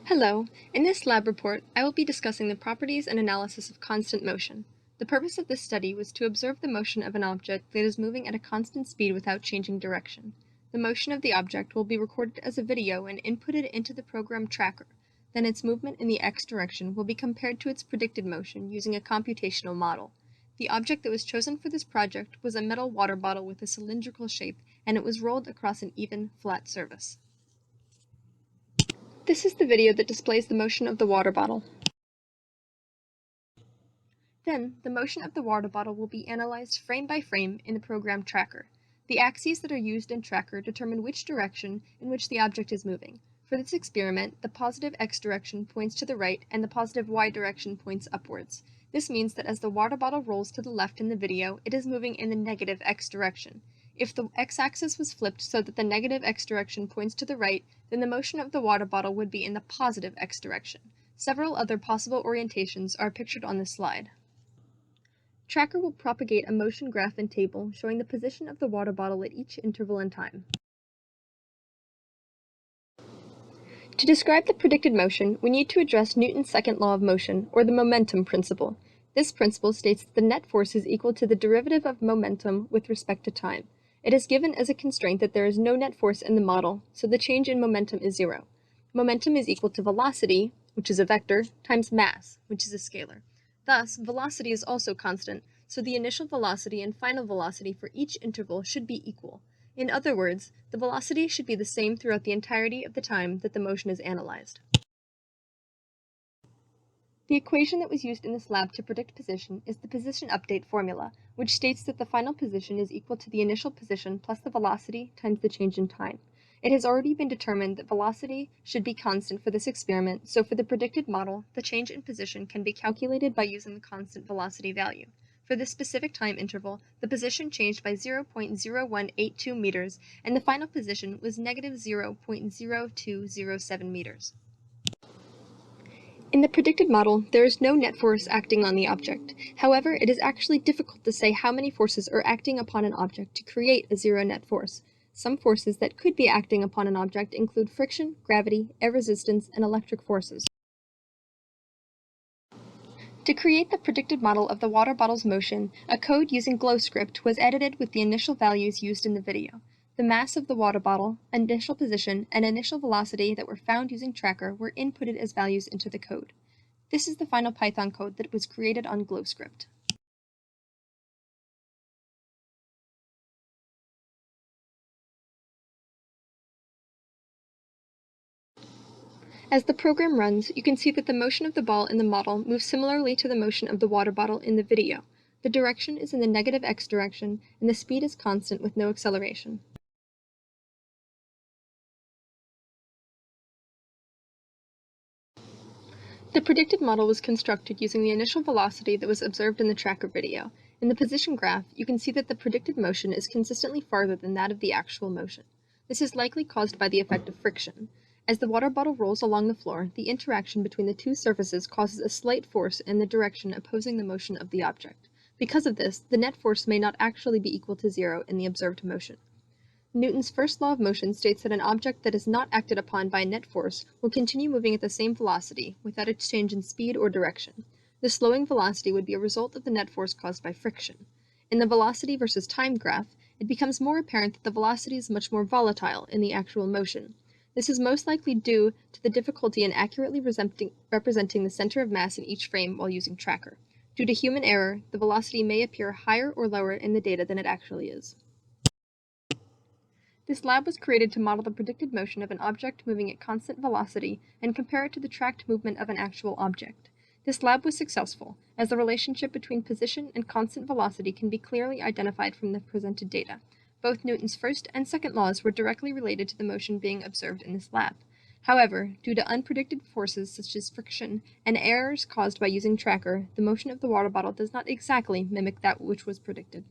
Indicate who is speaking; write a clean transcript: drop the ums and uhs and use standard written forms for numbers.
Speaker 1: Hello, in this lab report, I will be discussing the properties and analysis of constant motion. The purpose of this study was to observe the motion of an object that is moving at a constant speed without changing direction. The motion of the object will be recorded as a video and inputted into the program tracker. Then its movement in the x direction will be compared to its predicted motion using a computational model. The object that was chosen for this project was a metal water bottle with a cylindrical shape, and it was rolled across an even, flat surface. This is the video that displays the motion of the water bottle. Then, the motion of the water bottle will be analyzed frame by frame in the program tracker. The axes that are used in tracker determine which direction in which the object is moving. For this experiment, the positive x direction points to the right and the positive y direction points upwards. This means that as the water bottle rolls to the left in the video, it is moving in the negative x direction. If the x-axis was flipped so that the negative x direction points to the right, then the motion of the water bottle would be in the positive x direction. Several other possible orientations are pictured on this slide. Tracker will propagate a motion graph and table showing the position of the water bottle at each interval in time. To describe the predicted motion, we need to address Newton's second law of motion, or the momentum principle. This principle states that the net force is equal to the derivative of momentum with respect to time. It is given as a constraint that there is no net force in the model, so the change in momentum is zero. Momentum is equal to velocity, which is a vector, times mass, which is a scalar. Thus, velocity is also constant, so the initial velocity and final velocity for each interval should be equal. In other words, the velocity should be the same throughout the entirety of the time that the motion is analyzed. The equation that was used in this lab to predict position is the position update formula, which states that the final position is equal to the initial position plus the velocity times the change in time. It has already been determined that velocity should be constant for this experiment, so for the predicted model, the change in position can be calculated by using the constant velocity value. For this specific time interval, the position changed by 0.0182 meters, and the final position was negative 0.0207 meters. In the predicted model, there is no net force acting on the object. However, it is actually difficult to say how many forces are acting upon an object to create a zero net force. Some forces that could be acting upon an object include friction, gravity, air resistance, and electric forces. To create the predicted model of the water bottle's motion, a code using GlowScript was edited with the initial values used in the video. The mass of the water bottle, initial position, and initial velocity that were found using tracker were inputted as values into the code. This is the final Python code that was created on GlowScript. As the program runs, you can see that the motion of the ball in the model moves similarly to the motion of the water bottle in the video. The direction is in the negative x direction, and the speed is constant with no acceleration. The predicted model was constructed using the initial velocity that was observed in the tracker video. In the position graph, you can see that the predicted motion is consistently farther than that of the actual motion. This is likely caused by the effect of friction. As the water bottle rolls along the floor, the interaction between the two surfaces causes a slight force in the direction opposing the motion of the object. Because of this, the net force may not actually be equal to zero in the observed motion. Newton's first law of motion states that an object that is not acted upon by a net force will continue moving at the same velocity without a change in speed or direction. The slowing velocity would be a result of the net force caused by friction. In the velocity versus time graph, it becomes more apparent that the velocity is much more volatile in the actual motion. This is most likely due to the difficulty in accurately representing the center of mass in each frame while using tracker. Due to human error, the velocity may appear higher or lower in the data than it actually is. This lab was created to model the predicted motion of an object moving at constant velocity and compare it to the tracked movement of an actual object. This lab was successful, as the relationship between position and constant velocity can be clearly identified from the presented data. Both Newton's first and second laws were directly related to the motion being observed in this lab. However, due to unpredicted forces such as friction and errors caused by using tracker, the motion of the water bottle does not exactly mimic that which was predicted.